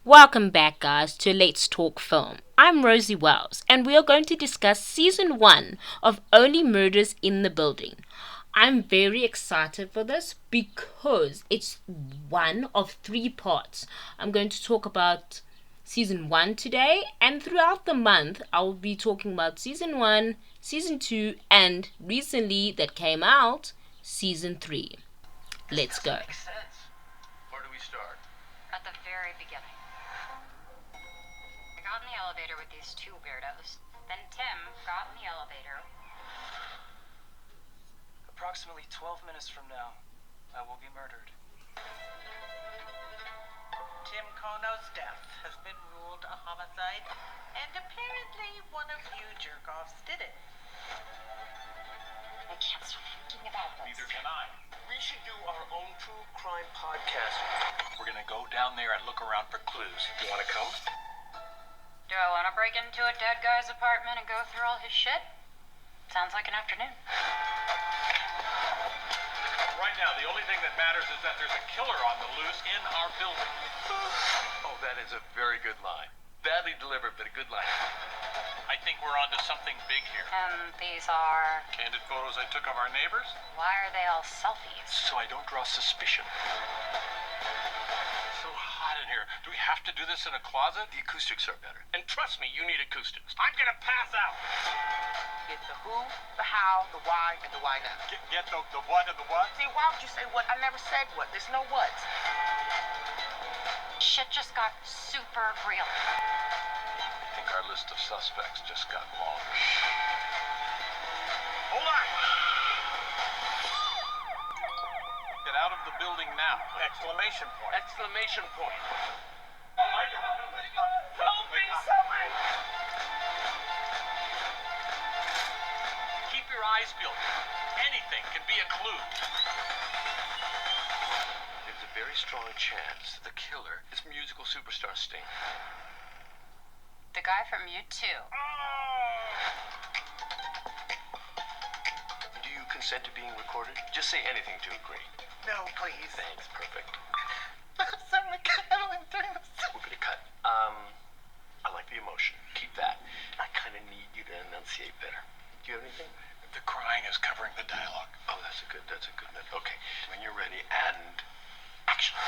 Welcome back, guys, to Let's Talk Film. I'm Rosie Wells, and we are going to discuss Season 1 of Only Murders in the Building. I'm very excited for this because it's one of 3 parts. I'm going to talk about Season 1 today, and throughout the month, I will be talking about Season 1, Season 2, and recently that came out, Season 3. Let's go. Where do we start? At the very beginning. I got in the elevator with these 2 weirdos. Then Tim got in the elevator. Approximately 12 minutes from now, I will be murdered. Tim Kono's death has been ruled a homicide, and apparently one of you jerk-offs did it. I can't stop thinking about this. Neither can I. We should do our own true crime podcast. We're gonna go down there and look around for clues. You wanna come? Do I want to break into a dead guy's apartment and go through all his shit? Sounds like an afternoon. Right now, the only thing that matters is that there's a killer on the loose in our building. Oh, that is a very good line. Badly delivered, but a good line. I think we're onto something big here. And these are... Candid photos I took of our neighbors, Why are they all selfies? so I don't draw suspicion. So hot in here. Do we have to do this in a closet? The acoustics are better. And trust me, you need acoustics. I'm gonna pass out. Get the who, the how, the why, and the why not. Get the what and the what? See, why would you say what? I never said what. There's no what. Shit just got super real. I think our list of suspects just got longer. Hold on! Get out of the building now! Exclamation point! Exclamation point! Oh my God! Help me, someone! Keep your eyes peeled. Anything can be a clue. There's a very strong chance the killer is musical superstar Sting. The guy from U2. Do you consent to being recorded? Just say anything to agree. No, please. Thanks, perfect. Someone cattle and things. We're gonna cut. I like the emotion. Keep that. I kind of need you to enunciate better. Do you have anything? The crying is covering the dialogue. Oh, that's a good bit. Okay, when you're ready, and action.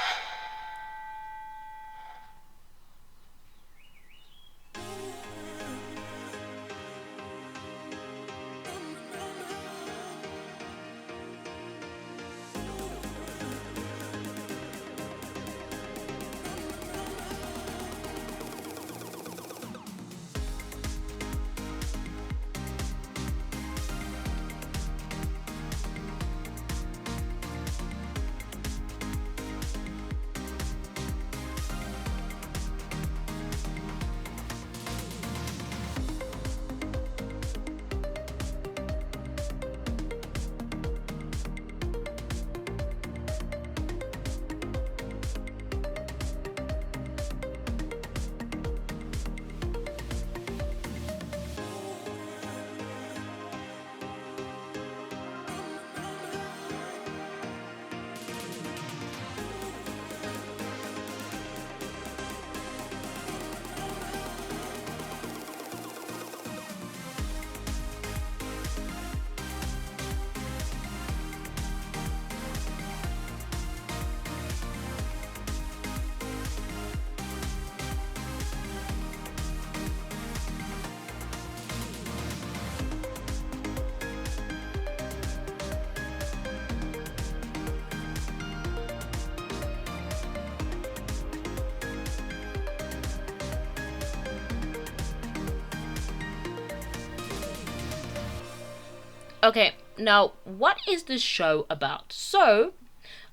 Okay, now what is this show about? So,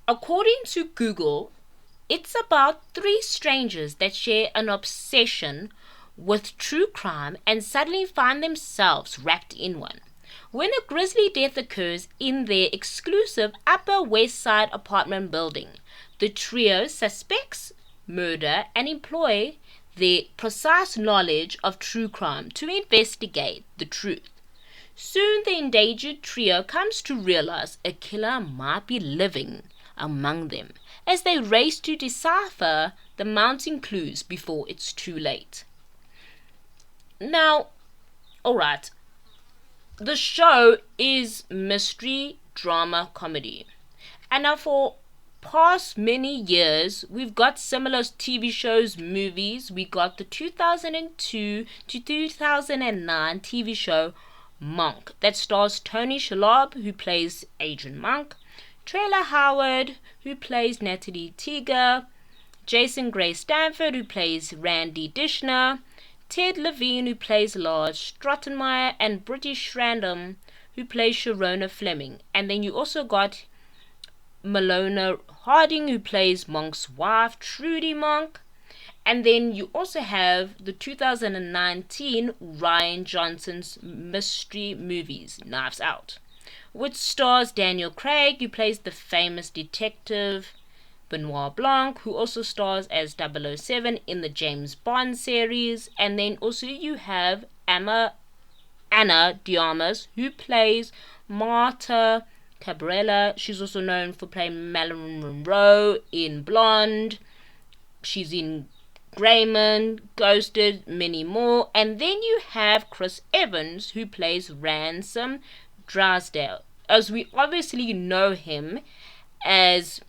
according to Google, it's about 3 strangers that share an obsession with true crime and suddenly find themselves wrapped in one. When a grisly death occurs in their exclusive Upper West Side apartment building, the trio suspects murder and employ their precise knowledge of true crime to investigate the truth. Soon the endangered trio comes to realize a killer might be living among them, as they race to decipher the mounting clues before it's too late. Now, alright, the show is mystery, drama, comedy. And now for past many years, we've got similar TV shows, movies. We got the 2002 to 2009 TV show Monk that stars Tony Shalhoub, who plays Adrian Monk, Trailer Howard, who plays Natalie Teeger, Jason Gray Stanford, who plays Randy Dishner, Ted Levine, who plays Lars Strottenmeier, and British Random, who plays Sharona Fleming. And then you also got Malona Harding, who plays Monk's wife, Trudy Monk. And then you also have the 2019 Ryan Johnson's mystery movies, Knives Out, which stars Daniel Craig, who plays the famous detective Benoit Blanc, who also stars as 007 in the James Bond series. And then also you have Ana Diarmas, who plays Marta Cabrera. She's also known for playing Marilyn Monroe in Blonde. She's in Greyman, Ghosted, many more. And then you have Chris Evans, who plays Ransom Drysdale, as we obviously know him as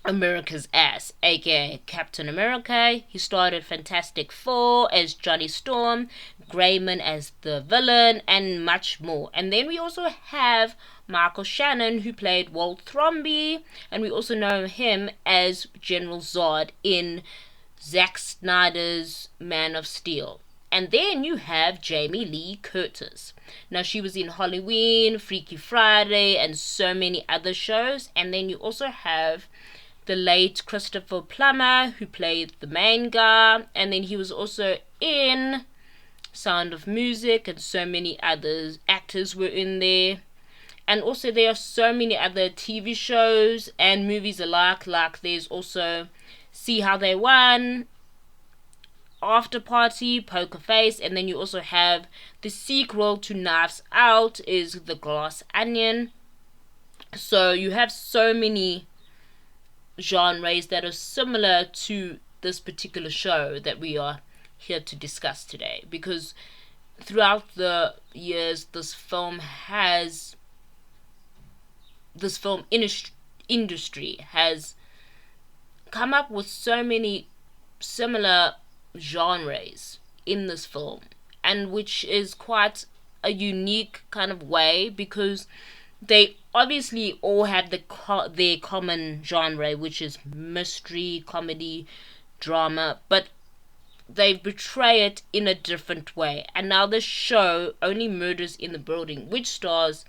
America's Ass, aka Captain America. He started Fantastic Four as Johnny Storm, Greyman as the villain, and much more. And then we also have Michael Shannon, who played Walt Thromby, and we also know him as General Zod in Zack Snyder's Man of Steel. And then you have Jamie Lee Curtis. Now, she was in Halloween, Freaky Friday, and so many other shows. And then you also have the late Christopher Plummer, who played the main guy. And then he was also in Sound of Music, and so many other actors were in there. And also there are so many other TV shows and movies alike. Like there's also See How They Won, After Party, Poker Face, and then you also have the sequel to Knives Out is The Glass Onion. So you have so many genres that are similar to this particular show that we are here to discuss today, because throughout the years this film industry has come up with so many similar genres in this film, and which is quite a unique kind of way, because they obviously all have their common genre, which is mystery, comedy, drama, but they portray it in a different way. And now this show, Only Murders in the Building, which stars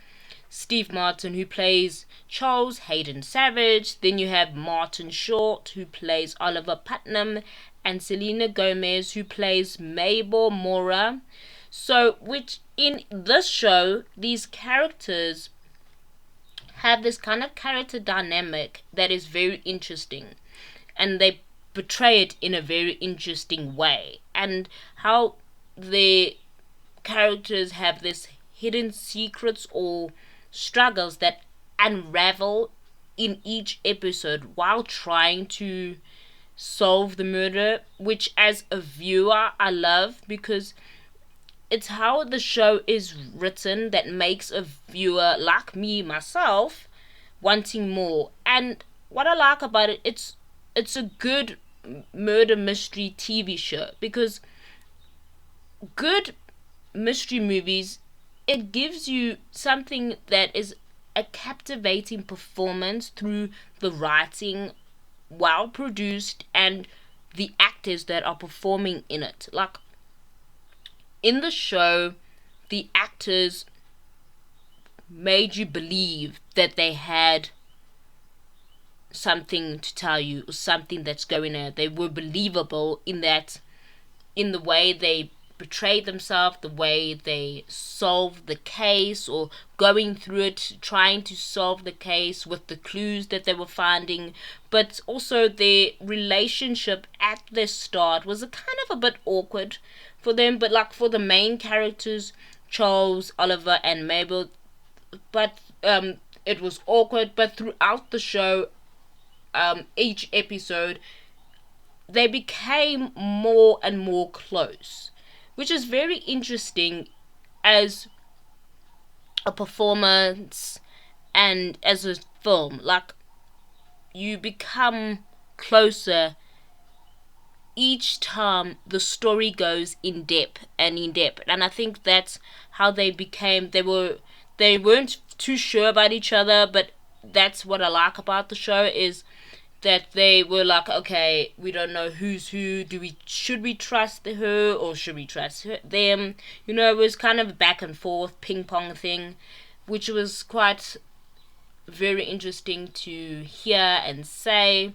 Steve Martin, who plays Charles Hayden Savage. Then you have Martin Short, who plays Oliver Putnam, and Selena Gomez, who plays Mabel Mora. So, which in this show, these characters have this kind of character dynamic that is very interesting, and they portray it in a very interesting way, and how the characters have this hidden secrets or struggles that unravel in each episode while trying to solve the murder, which as a viewer I love, because it's how the show is written that makes a viewer like me, myself, wanting more. And what I like about it, it's a good murder mystery TV show, because good mystery movies, it gives you something that is a captivating performance through the writing, well produced, and the actors that are performing in it. Like in the show, the actors made you believe that they had something to tell you, or something that's going on. They were believable in the way they portrayed themselves, the way they solved the case, or going through it, trying to solve the case with the clues that they were finding. But also their relationship at the start was a kind of a bit awkward for them, but like for the main characters, Charles, Oliver, and Mabel, but it was awkward. But throughout the show, each episode, they became more and more close, which is very interesting as a performance and as a film. Like, you become closer each time the story goes in depth and in depth, and I think that's how they weren't too sure about each other, but that's what I like about the show, is that they were like, okay, we don't know who's who. Should we trust her or should we trust them? It was kind of a back and forth ping pong thing, which was quite very interesting to hear and say.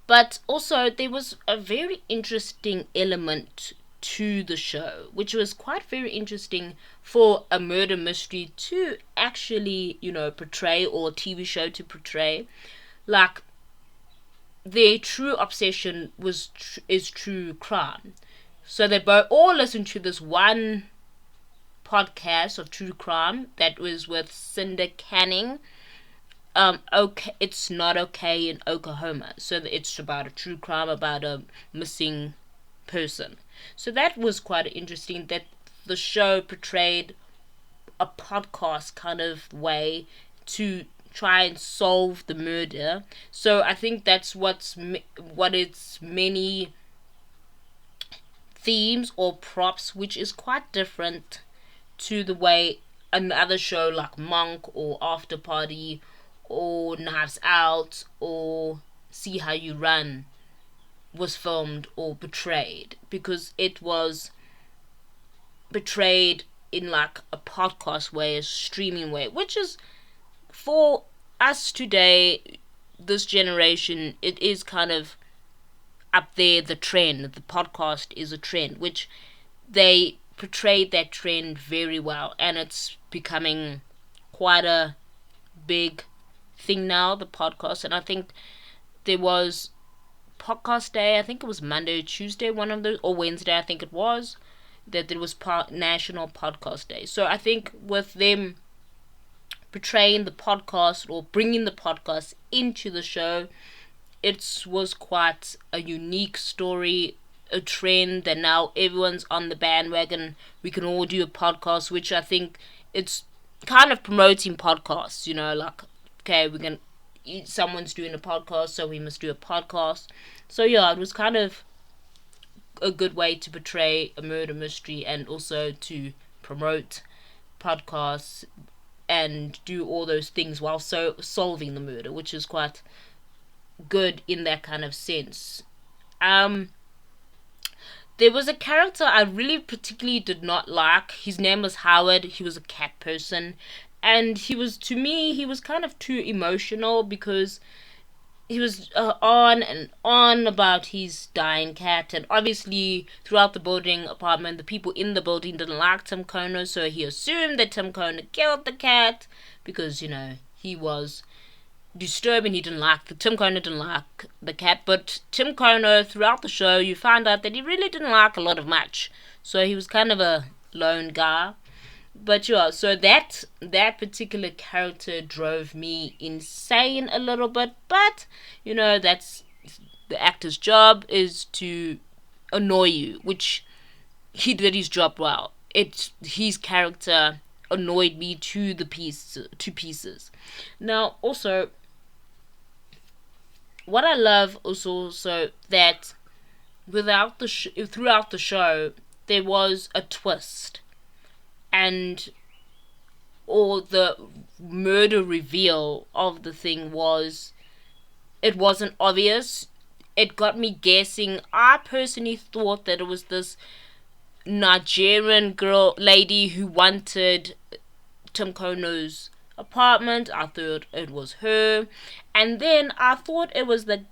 But also, there was a very interesting element to the show, which was quite very interesting for a murder mystery to actually, portray, or a TV show to portray. Like, their true obsession is true crime. So they all listened to this one podcast of true crime that was with Cinder Canning. Okay, It's Not Okay in Oklahoma. So it's about a true crime about a missing person. So that was quite interesting, that the show portrayed a podcast kind of way to try and solve the murder. So I think that's what its many themes or props, which is quite different to the way another show like Monk or After Party or Knives Out or See How You Run was filmed or portrayed, because it was portrayed in like a podcast way, a streaming way, which is, for us today, this generation, it is kind of up there, the trend. The podcast is a trend, which they portrayed that trend very well, and it's becoming quite a big thing now, the podcast. And I think there was podcast day, I think it was Monday or Tuesday, one of those, or Wednesday, I think it was, that there was National Podcast Day. So I think with them portraying the podcast or bringing the podcast into the show, it was quite a unique story, a trend that now everyone's on the bandwagon. We can all do a podcast, which I think it's kind of promoting podcasts, like, okay, someone's doing a podcast, so we must do a podcast. So yeah, it was kind of a good way to portray a murder mystery and also to promote podcasts and do all those things while solving the murder, which is quite good in that kind of sense. There was a character I really particularly did not like. His name was Howard. He was a cat person, and he was kind of too emotional, because he was on and on about his dying cat, and obviously throughout the building apartment, the people in the building didn't like Tim Kono, so he assumed that Tim Kono killed the cat, because he was disturbed and Tim Kono didn't like the cat. But Tim Kono, throughout the show, you find out that he really didn't like a lot of much, so he was kind of a lone guy. But yeah, so that particular character drove me insane a little bit. But that's the actor's job, is to annoy you, which he did his job well. His character annoyed me to pieces. Now, also, what I love is also that throughout the show, there was a twist, and or the murder reveal of the thing it wasn't obvious. It got me guessing. I personally thought that it was this Nigerian lady who wanted Tim Kono's apartment. I thought it was her, and then I thought it was the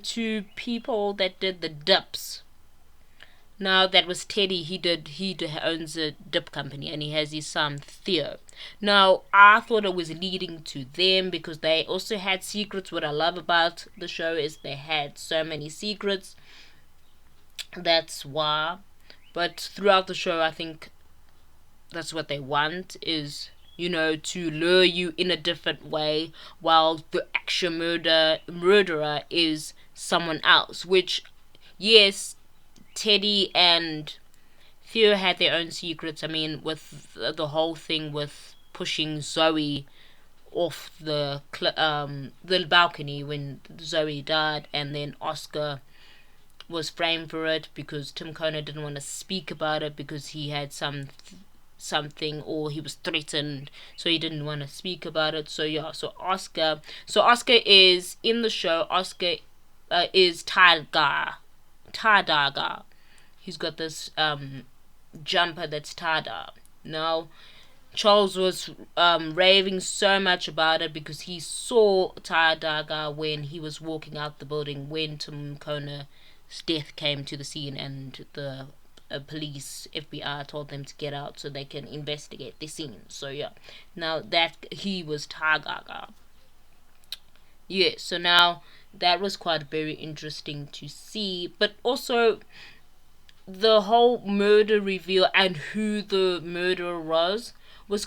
two people that did the dips. Now, that was Teddy. He owns a dip company, and he has his son Theo. Now, I thought it was leading to them, because they also had secrets. What I love about the show is they had so many secrets. That's why. But throughout the show, I think that's what they want, is to lure you in a different way, while the actual murderer is someone else. Which, yes, Teddy and Theo had their own secrets. I mean, with the whole thing with pushing Zoe off the balcony when Zoe died, and then Oscar was framed for it because Tim Kona didn't want to speak about it because he had something, or he was threatened, so he didn't want to speak about it. So yeah, so Oscar is in the show. Oscar is Tadaga. He's got this jumper that's Tada. Now Charles was raving so much about it because he saw Tadaga when he was walking out the building when Tim Kona's death came to the scene, and the police, FBI, told them to get out so they can investigate the scene. So yeah, now that he was Tadaga. Yeah, so now that was quite very interesting to see, but also the whole murder reveal and who the murderer was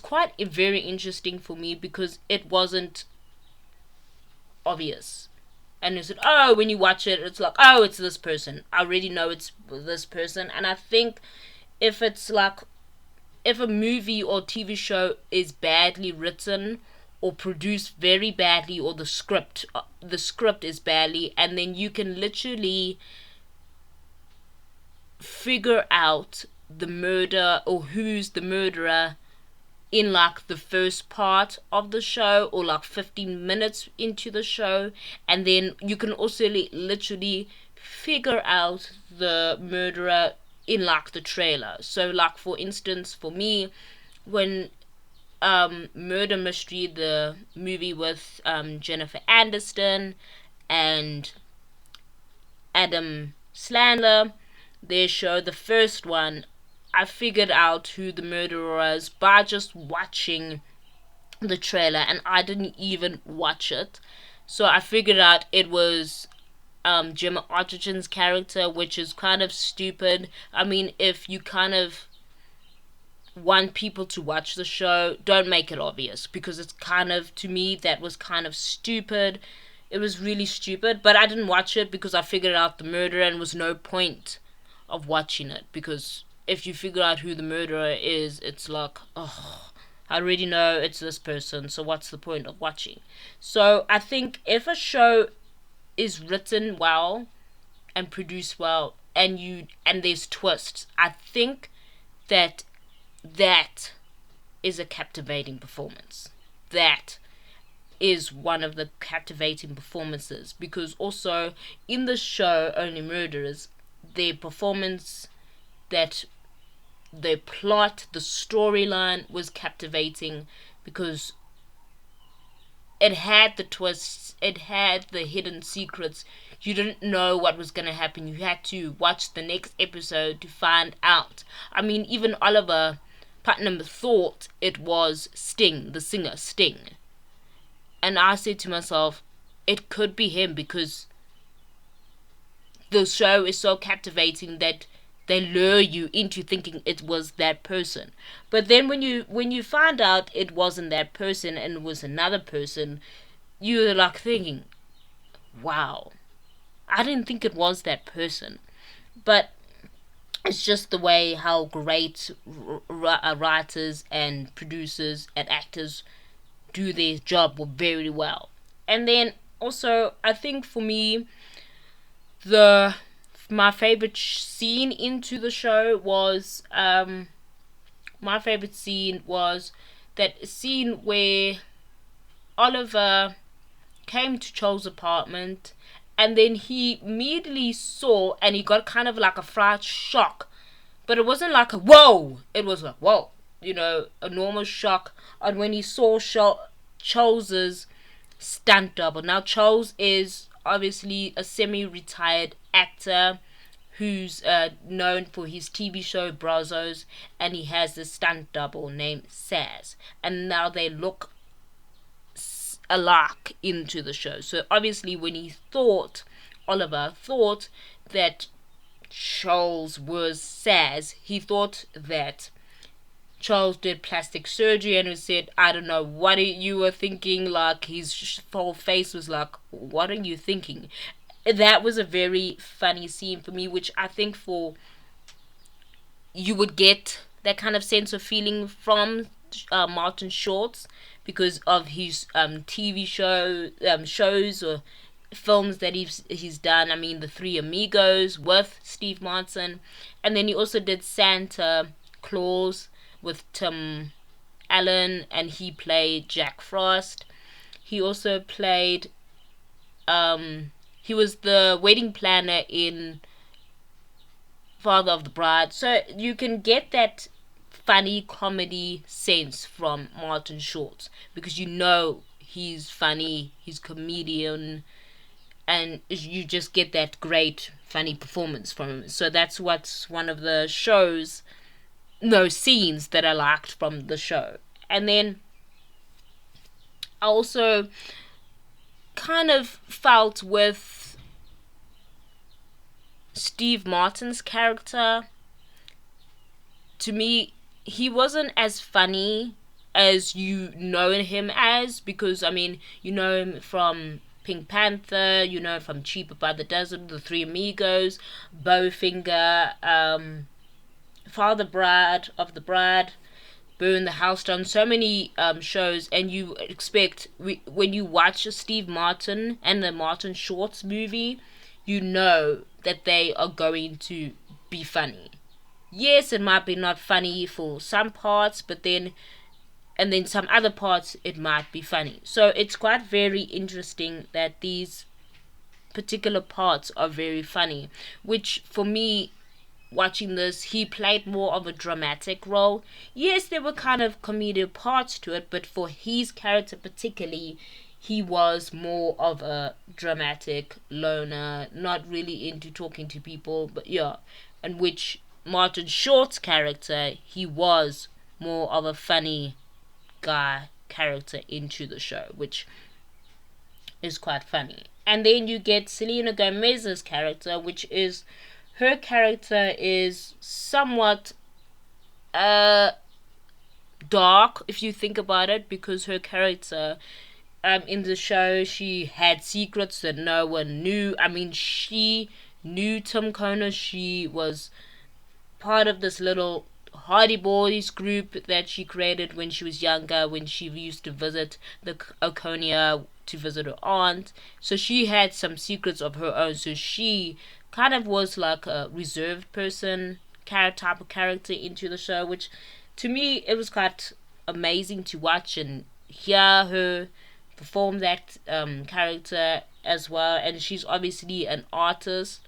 quite very interesting for me because it wasn't obvious. And it's when you watch it, it's like, oh, it's this person. I already know it's this person. And I think if it's like, if a movie or TV show is badly written or produced very badly, or the script is badly, and then you can literally figure out the murder or who's the murderer in like the first part of the show, or like 15 minutes into the show, and then you can also literally figure out the murderer in like the trailer. So like, for instance, for me, when Murder Mystery, the movie with Jennifer Aniston and Adam Sandler, their show, the first one, I figured out who the murderer was by just watching the trailer, and I didn't even watch it. So I figured out it was Gemma Arterton's character, which is kind of stupid. I mean, if you kind of want people to watch the show, don't make it obvious, because it's kind of, to me, that was kind of stupid. It was really stupid, but I didn't watch it because I figured out the murderer, and was no point of watching it, because if you figure out who the murderer is, it's like, oh, I already know it's this person, so what's the point of watching? So I think if a show is written well and produced well, and there's twists, I think that is a captivating performance. That is one of the captivating performances, because also in the show Only Murderers, their performance, that the plot, the storyline was captivating because it had the twists, it had the hidden secrets. You didn't know what was going to happen. You had to watch the next episode to find out. I mean, even Oliver Putnam thought it was Sting, the singer Sting. And I said to myself, it could be him, because the show is so captivating that they lure you into thinking it was that person. But then when you find out it wasn't that person and it was another person, you're like thinking, wow, I didn't think it was that person. But it's just the way how great writers and producers and actors do their job very well. And then also, I think for me, my favorite scene into the show was that scene where Oliver came to Charles' apartment, and then he immediately saw, and he got kind of like a fright shock, but it wasn't like a whoa, it was like whoa, a normal shock. And when he saw Charles's stunt double. Now Charles is obviously a semi-retired actor who's known for his TV show Brazos, and he has this stunt double named Saz, and now they look alike into the show. So obviously when Oliver thought that Charles was Saz, he thought that Charles did plastic surgery and he said, I don't know what you were thinking. Like, his whole face was like, what are you thinking? That was a very funny scene for me, which I think you would get that kind of sense of feeling from Martin Short's because of his TV shows or films that he's done. I mean, The Three Amigos with Steve Martin, and then he also did Santa Claus with Tim Allen, and he played Jack Frost. He also played he was the wedding planner in Father of the Bride. So you can get that funny comedy sense from Martin Short because you know he's funny, he's comedian, and you just get that great funny performance from him. So that's what's one of the shows, no, scenes that I liked from the show. And then I also kind of felt with Steve Martin's character, to me, he wasn't as funny as you know him as, because I mean, you know him from Pink Panther, you know, from Cheaper by the Dozen, The Three Amigos, Bowfinger, Father Bride of the Bride, Burn the House Down, so many shows, and you expect, when you watch a Steve Martin and the Martin Shorts movie, you know that they are going to be funny. Yes, it might be not funny for some parts, but then some other parts it might be funny. So it's quite very interesting that these particular parts are very funny, which for me, watching this, he played more of a dramatic role. Yes, there were kind of comedic parts to it, but for his character particularly, he was more of a dramatic loner, not really into talking to people, but yeah. And which Martin Short's character, he was more of a funny guy character into the show, which is quite funny. And then you get Selena Gomez's character, which is, her character is somewhat dark if you think about it, because her character in the show, she had secrets that no one knew. I mean, she knew Tim Kona. She was part of this little Hardy Boys group that she created when she was younger, when she used to visit the Arconia to visit her aunt. So she had some secrets of her own. So she kind of was like a reserved person type of character into the show, which to me, it was quite amazing to watch and hear her perform that character as well. And she's obviously an artist.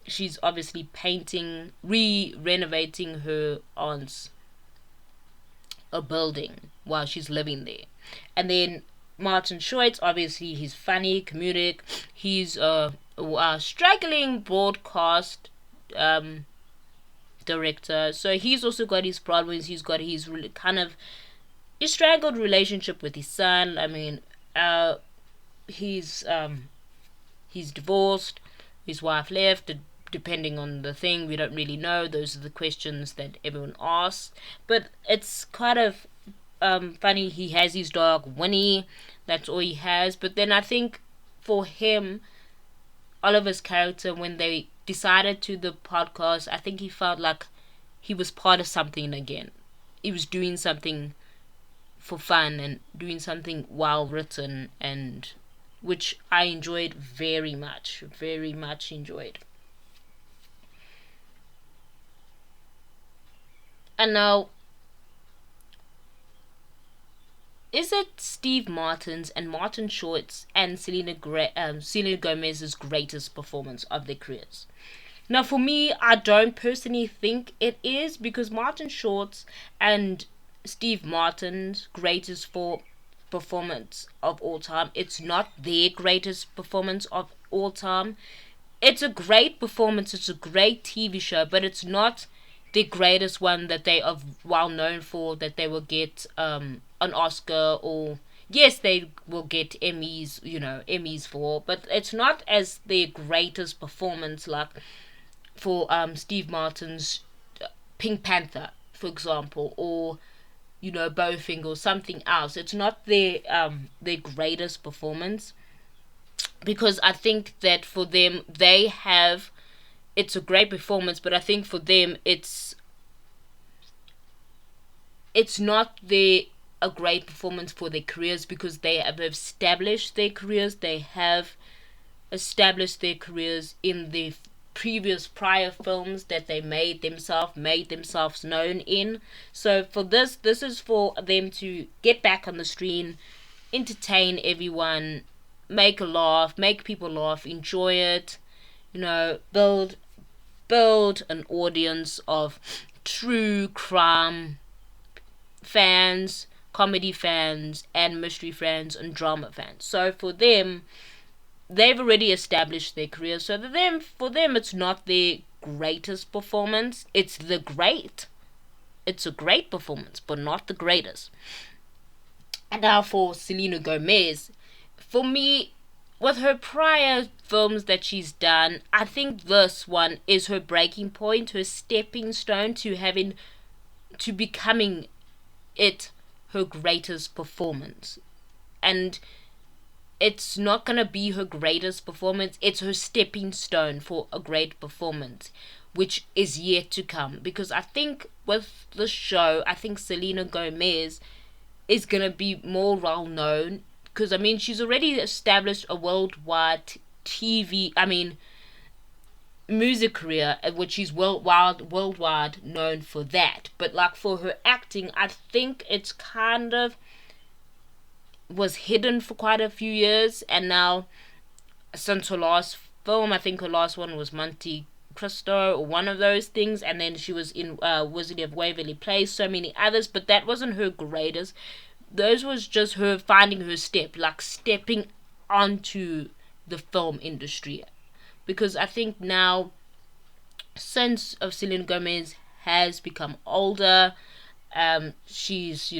She's obviously painting, renovating her aunt's a building while she's living there. And then Martin Short, obviously he's funny, comedic. He's a struggling broadcast director. So he's also got his problems. He's got his kind of a strangled relationship with his son. I mean, he's divorced. His wife left. Depending on the thing, we don't really know. Those are the questions that everyone asks. But it's kind of funny. He has his dog Winnie. That's all he has. But then I think for him, Oliver's character, when they decided to the podcast, I think he felt like he was part of something again. He was doing something for fun and doing something well written, and which I enjoyed very much enjoyed. And now, is it Steve Martin's and Martin Short's and Selena Gomez's greatest performance of their careers? Now, for me, I don't personally think it is, because Martin Short's and Steve Martin's greatest performance of all time, it's not their greatest performance of all time. It's a great performance, it's a great TV show, but it's not the greatest one that they are well known for, that they will get an Oscar, or yes, they will get Emmys for, but it's not as their greatest performance, like for Steve Martin's Pink Panther, for example, or Bowfinger or something else. It's not their greatest performance, because I think that for them it's a great performance, but I think for them it's not a great performance for their careers, because they have established their careers. They have established their careers in the prior films that they made themselves known in. So for this is for them to get back on the screen, entertain everyone, make people laugh, enjoy it, build an audience of true crime fans, comedy fans, and mystery fans, and drama fans. So for them, they've already established their career. So for them, it's not their greatest performance. It's a great performance, but not the greatest. And now for Selena Gomez, for me, with her prior films that she's done, I think this one is her breaking point, her stepping stone to becoming her greatest performance. And it's not gonna be her greatest performance, it's her stepping stone for a great performance, which is yet to come. Because I think with the show, I think Selena Gomez is gonna be more well known, because she's already established a worldwide music career, which she's worldwide known for that. But like for her acting, I think it's kind of was hidden for quite a few years, and now since her last film, I think her last one was Monte Cristo or one of those things, and then she was in Wizard of Waverly Place, so many others, but that wasn't her greatest. Those was just her finding her step, like stepping onto the film industry. Because I think now, since Selena Gomez has become older, she's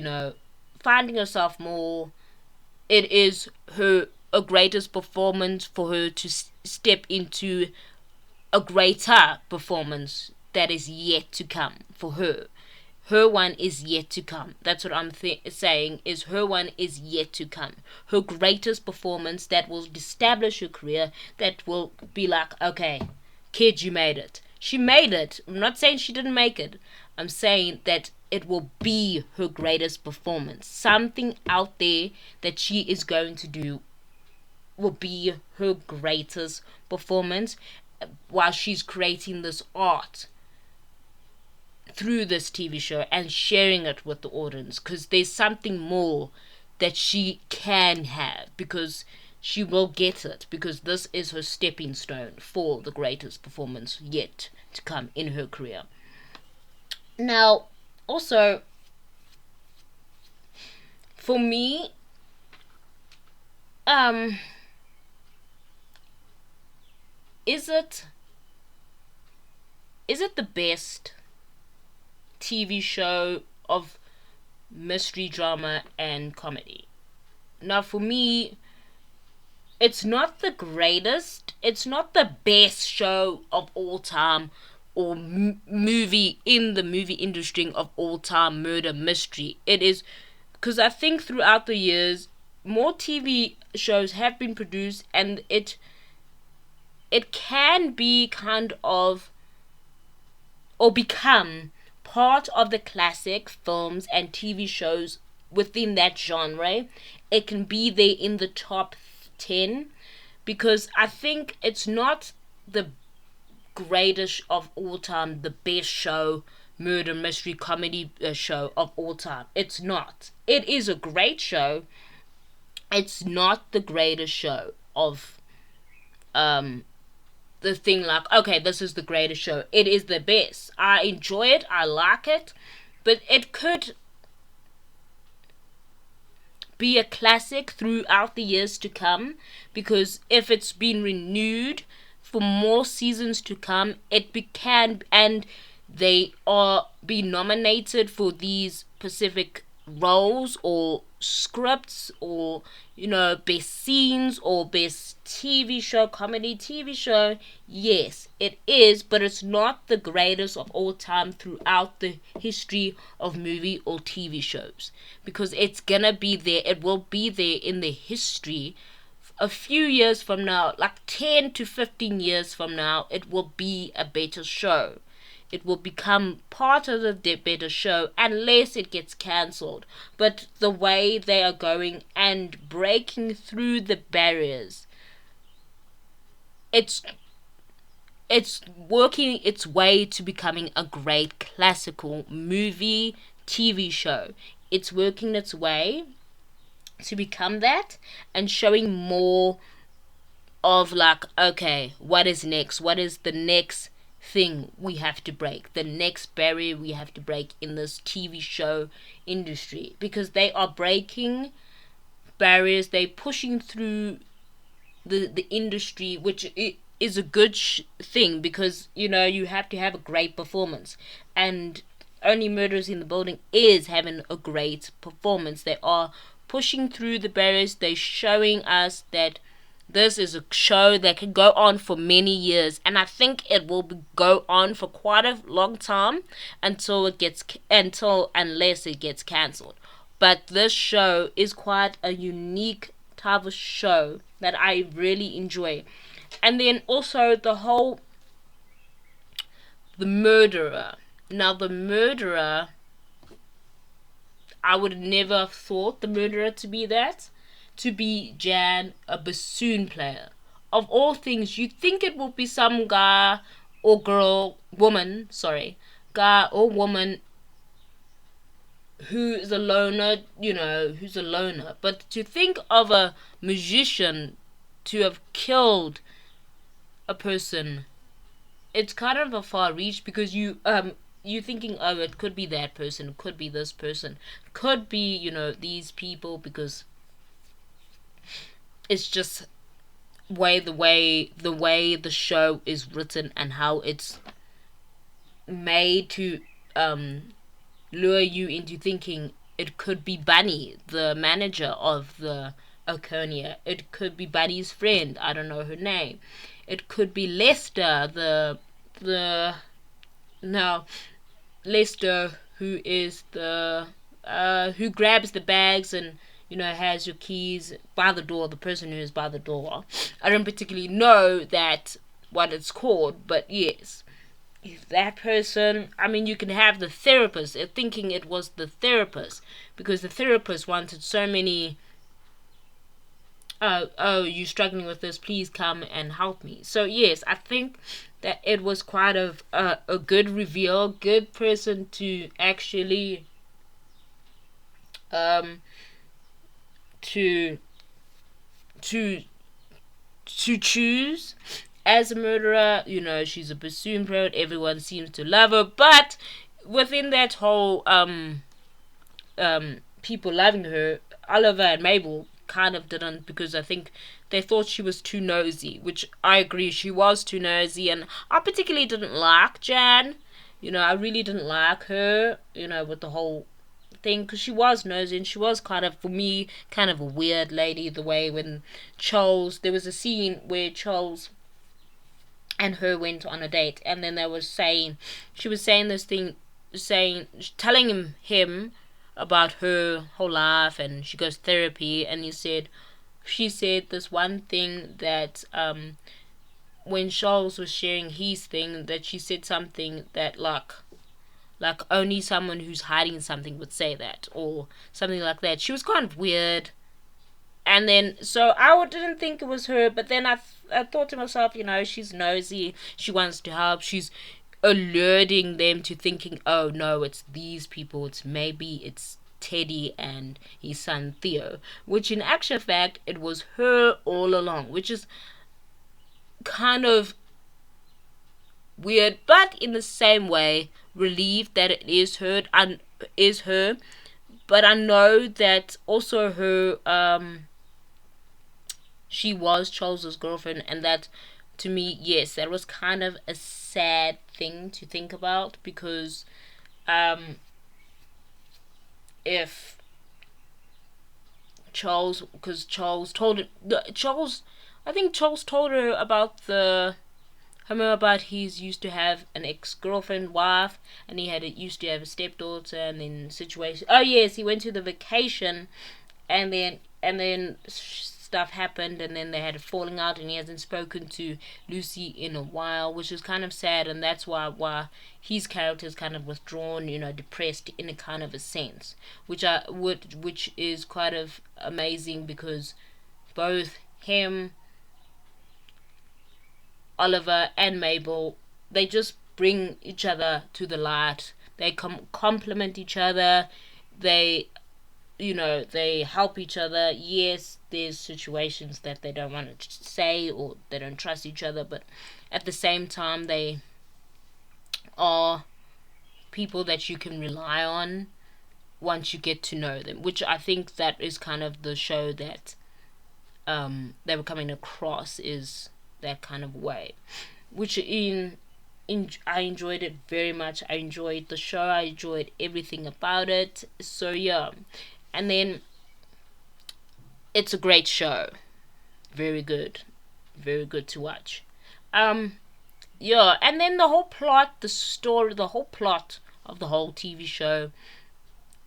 finding herself more. It is a greatest performance for her to step into a greater performance that is yet to come for her. Her one is yet to come. That's what I'm saying, is her one is yet to come. Her greatest performance that will establish her career, that will be like, okay, kid, you made it. She made it. I'm not saying she didn't make it. I'm saying that it will be her greatest performance. Something out there that she is going to do will be her greatest performance while she's creating this art through this TV show and sharing it with the audience, because there's something more that she can have, because she will get it, because this is her stepping stone for the greatest performance yet to come in her career. Now, also, for me, is it the best TV show of mystery, drama, and comedy? Now, for me, it's not the greatest, it's not the best show of all time, or movie in the movie industry of all time, murder mystery. It is, because I think throughout the years, more TV shows have been produced, and it can be kind of, or become part of the classic films and TV shows within that genre. It can be there in the top 10, because I think it's not the greatest of all time, the best show, murder mystery comedy show of all time. It's not. It is a great show. It's not the greatest show of the thing like, okay, this is the greatest show. It is the best. I enjoy it. I like it. But it could be a classic throughout the years to come, because if it's been renewed for more seasons to come, and they are being nominated for these specific roles or scripts or best scenes or best TV show, comedy TV show. Yes, it is, but it's not the greatest of all time throughout the history of movie or TV shows, because it's gonna be there, it will be there in the history. A few years from now, like 10 to 15 years from now, it will be a better show. It will become part of the better show unless it gets cancelled. But the way they are going and breaking through the barriers, it's working its way to becoming a great classical movie TV show. It's working its way to become that and showing more of like, okay, what is next? What is the next thing we have to break? The next barrier we have to break in this TV show industry, because they are breaking barriers. They're pushing through the industry, which is a good thing, because you have to have a great performance, and Only Murders in the Building is having a great performance. They are pushing through the barriers. They're showing us that this is a show that can go on for many years, and I think it will go on for quite a long time until unless it gets cancelled. But this show is quite a unique type of show that I really enjoy. And then also the murderer. Now the murderer, I would never have thought the murderer to be Jan, a bassoon player. Of all things, you'd think it would be some guy or woman who is a loner, who's a loner. But to think of a musician to have killed a person, it's kind of a far reach, because you're thinking, oh, it could be that person, it could be this person, it could be, these people, because it's just the way the show is written and how it's made to lure you into thinking it could be Bunny, the manager of the Arconia. It could be Bunny's friend, I don't know her name. It could be Lester, Lester, who is the who grabs the bags and has your keys by the door, the person who is by the door. I don't particularly know that what it's called, but yes, if that person, I mean, you can have the therapist, thinking it was the therapist, because the therapist wanted so many, oh, you're struggling with this, please come and help me. So yes, I think that it was quite a good reveal, good person to actually to choose as a murderer. She's a bassoon player, everyone seems to love her, but within that whole people loving her, Oliver and Mabel kind of didn't, because I think they thought she was too nosy, which I agree, she was too nosy, and I particularly didn't like Jan. I really didn't like her, with the whole thing, because she was nosy, and she was kind of, for me, kind of a weird lady. The way when there was a scene where Charles and her went on a date, and then she was saying this thing, telling him about her whole life, and she goes to therapy, and she said this one thing that when Charles was sharing his thing, that she said something that like only someone who's hiding something would say that, or something like that. She was kind of weird. And then, so I didn't think it was her, but then I thought to myself, she's nosy, she wants to help, she's alerting them to thinking, oh no, it's these people, it's Teddy and his son Theo, which in actual fact, it was her all along, which is kind of weird, but in the same way, relieved that it is her, but I know that also her, she was Charles's girlfriend, and that, to me, yes, that was kind of a sad thing to think about, because if Charles, because I think Charles told her about about he's used to have an ex-girlfriend wife, and he used to have a stepdaughter, and then situation. Oh yes, he went to the vacation, and then stuff happened, and then they had a falling out, and he hasn't spoken to Lucy in a while, which is kind of sad, and that's why his character is kind of withdrawn, depressed in a kind of a sense, which is quite of amazing, because both him, Oliver, and Mabel, they just bring each other to the light. They complement each other. They they help each other. Yes, there's situations that they don't want to say, or they don't trust each other, but at the same time, they are people that you can rely on once you get to know them, which I think that is kind of the show that they were coming across, is that kind of way, which I enjoyed it very much. I enjoyed the show. I enjoyed everything about it. So yeah, and then it's a great show. Very good to watch. Yeah, and then the whole plot, the story, the whole plot of the whole TV show.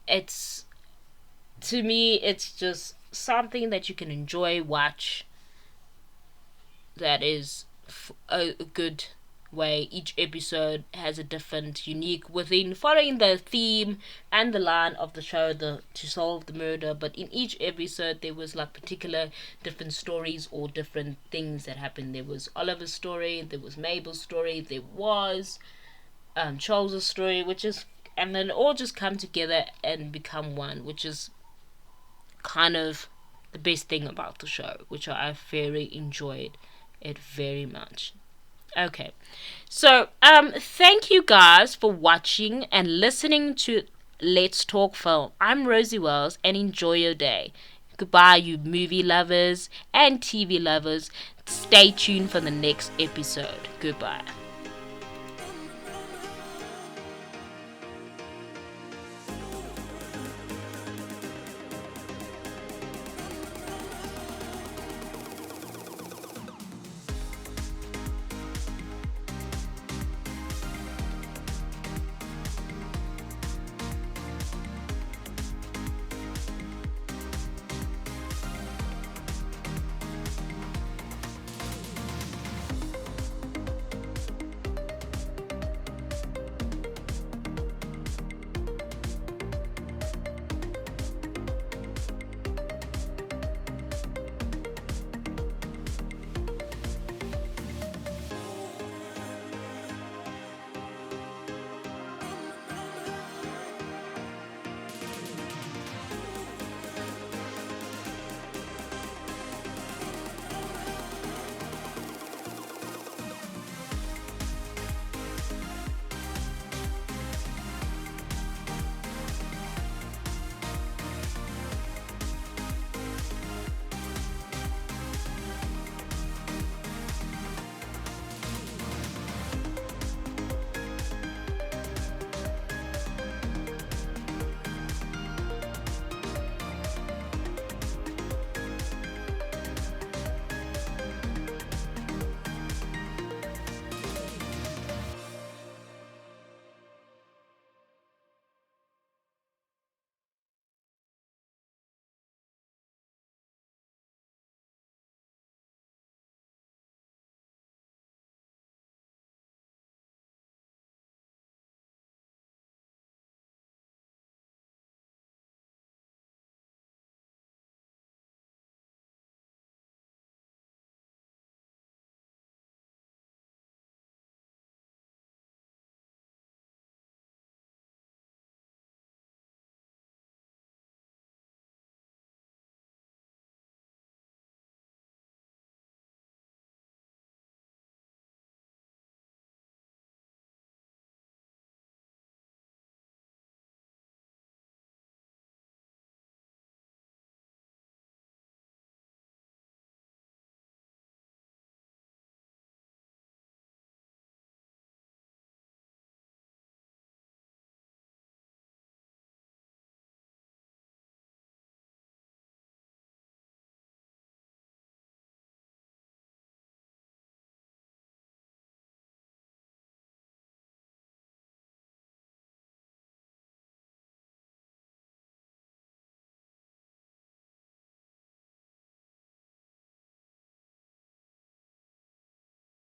To me, it's just something that you can enjoy, watch. That is a good way. Each episode has a different, unique, within following the theme and the line of the show, to solve the murder. But in each episode, there was like particular different stories or different things that happened. There was Oliver's story, there was Mabel's story, there was Charles's story, and then all just come together and become one, which is kind of the best thing about the show, which I very enjoyed it very much. Okay, so thank you guys for watching and listening to Let's Talk Film. I'm Rosie Wells, and enjoy your day. Goodbye, you movie lovers and TV lovers. Stay tuned for the next episode. Goodbye.